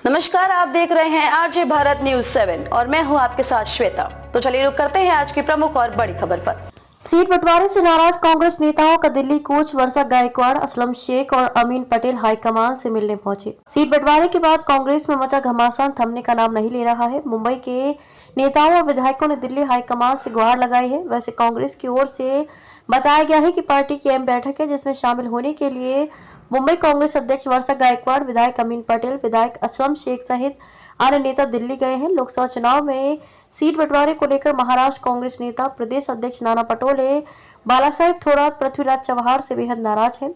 नमस्कार, आप देख रहे हैं आरजे भारत न्यूज 7 और मैं हूं आपके साथ श्वेता। तो चलिए रुक करते हैं आज की प्रमुख और बड़ी खबर पर। सीट बंटवारे से नाराज कांग्रेस नेताओं का दिल्ली कूच। वर्षा गायकवाड़, असलम शेख और अमीन पटेल हाईकमान से मिलने पहुंचे। सीट बंटवारे के बाद कांग्रेस में मचा घमासान थमने का नाम नहीं ले रहा है। मुंबई के नेताओं और विधायकों ने दिल्ली हाईकमान से गुहार लगाई है। वैसे कांग्रेस की ओर से बताया गया है कि पार्टी की अहम बैठक है, जिसमें शामिल होने के लिए मुंबई कांग्रेस अध्यक्ष वर्षा गायकवाड़, विधायक अमीन पटेल, विधायक असलम शेख सहित अन्य नेता दिल्ली गए हैं। लोकसभा चुनाव में सीट बंटवारे को लेकर महाराष्ट्र कांग्रेस नेता प्रदेश अध्यक्ष नाना पटोले बालासाहेब थोरात पृथ्वीराज चव्हाण से बेहद नाराज हैं।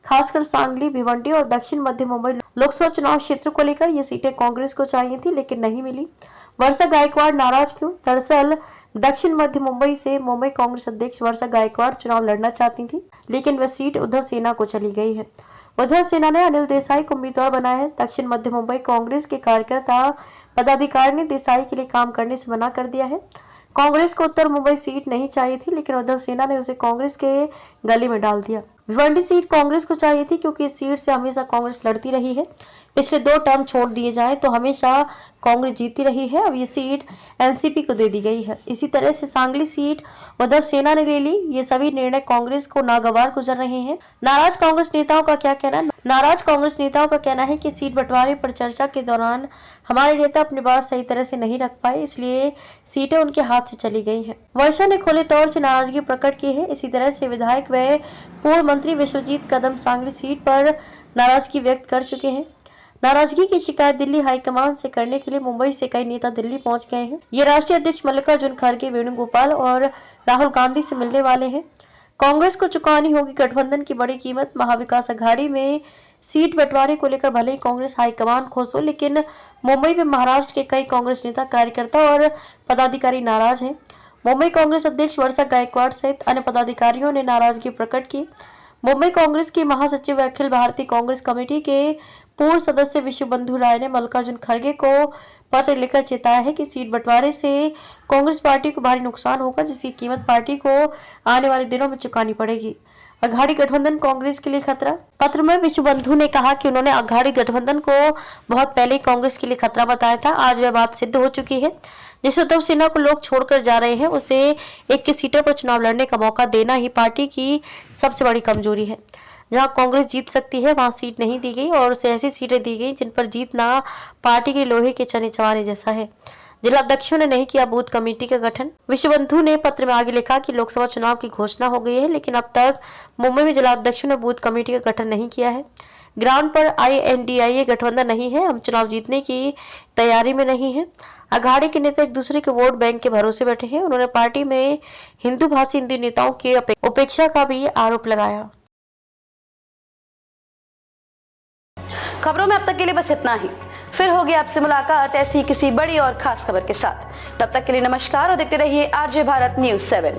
खासकर सांगली, भिवंडी और दक्षिण मध्य मुंबई लोकसभा चुनाव क्षेत्र को लेकर ये सीटें कांग्रेस को चाहिए थी, लेकिन नहीं मिली। वर्षा गायकवाड़ नाराज क्यों? दरअसल दक्षिण मध्य मुंबई से मुंबई कांग्रेस अध्यक्ष वर्षा गायकवाड़ चुनाव लड़ना चाहती थी, लेकिन वह सीट उद्धव सेना को चली गई है। उद्धव सेना ने अनिल देसाई को उम्मीदवार बनाया है। दक्षिण मध्य मुंबई कांग्रेस के कार्यकर्ता पदाधिकारी ने देसाई के लिए काम करने से मना कर दिया है। कांग्रेस को उत्तर मुंबई सीट नहीं चाहिए थी, लेकिन उद्धव सेना ने उसे कांग्रेस के गले में डाल दिया। भिवंडी सीट कांग्रेस को चाहिए थी, क्योंकि इस सीट से हमेशा कांग्रेस लड़ती रही है। पिछले 2 टर्म छोड़ दिए जाएं तो हमेशा कांग्रेस जीती रही है। अब ये सीट एनसीपी को दे दी गई है। इसी तरह से सांगली सीट उद्धव सेना ने ले ली। ये सभी निर्णय कांग्रेस को नागवार गुजर रहे हैं। नाराज कांग्रेस नेताओं का क्या कहना? नाराज कांग्रेस नेताओं का कहना है कि सीट बंटवारे पर चर्चा के दौरान हमारे नेता अपनी बात सही तरह से नहीं रख पाए, इसलिए सीटें उनके हाथ से चली गई हैं। वर्षा ने खुले तौर से नाराजगी प्रकट की है। इसी तरह से विधायक व पूर्व मंत्री विश्वजीत कदम सांगली सीट पर नाराजगी व्यक्त कर चुके हैं। नाराजगी की शिकायत दिल्ली हाईकमान से करने के लिए मुंबई से कई नेता दिल्ली पहुंच गए हैं। ये राष्ट्रीय अध्यक्ष मल्लिकार्जुन खड़गे, वेणुगोपाल और राहुल गांधी से मिलने वाले हैं। कांग्रेस को चुकानी होगी गठबंधन की बड़ी कीमत। महाविकास अघाड़ी में सीट बंटवारे को लेकर भले ही कांग्रेस हाईकमान खुश हो, लेकिन मुंबई में महाराष्ट्र के कई कांग्रेस नेता, कार्यकर्ता और पदाधिकारी नाराज हैं। मुंबई कांग्रेस अध्यक्ष वर्षा गायकवाड़ सहित अन्य पदाधिकारियों ने नाराजगी प्रकट की। मुंबई कांग्रेस की महासचिव अखिल भारतीय कांग्रेस कमेटी के पूर्व सदस्य विश्वबंधु राय ने मल्लिकार्जुन खड़गे को पत्र लिखकर चेताया है कि सीट बंटवारे से कांग्रेस पार्टी को भारी नुकसान होगा, जिसकी कीमत पार्टी को आने वाले दिनों में चुकानी पड़ेगी। अघाड़ी गठबंधन कांग्रेस के लिए खतरा। पत्र में विश्वबंधु ने कहा कि उन्होंने अघाड़ी गठबंधन को बहुत पहले ही कांग्रेस के लिए खतरा बताया था। आज वह बात सिद्ध हो चुकी है। जिस उद्धव सेना को लोग छोड़कर जा रहे हैं, उसे 21 सीटों पर चुनाव लड़ने का मौका देना ही पार्टी की सबसे बड़ी कमजोरी है। जहां कांग्रेस जीत सकती है, वहां सीट नहीं दी गई और उसे ऐसी सीटें दी गई जिन पर जीतना पार्टी के लोहे के चने चबाने जैसा है। जिला अध्यक्षों ने नहीं किया बूथ कमेटी का गठन। विश्वबंधु ने पत्र में आगे लिखा कि लोकसभा चुनाव की घोषणा हो गई है, लेकिन अब तक मुंबई में जिला अध्यक्षों ने बूथ कमेटी का गठन नहीं किया है। ग्राउंड पर INDIA गठबंधन नहीं है। हम चुनाव जीतने की तैयारी में नहीं है। अघाड़ी के नेता एक दूसरे के वोट बैंक के भरोसे बैठे हैं। उन्होंने पार्टी में हिंदू भाषी हिंदू नेताओं की उपेक्षा का भी आरोप लगाया। खबरों में अब तक के लिए बस इतना ही। फिर होगी आपसे मुलाकात ऐसी किसी बड़ी और खास खबर के साथ। तब तक के लिए नमस्कार और देखते रहिए आरजे भारत न्यूज 7।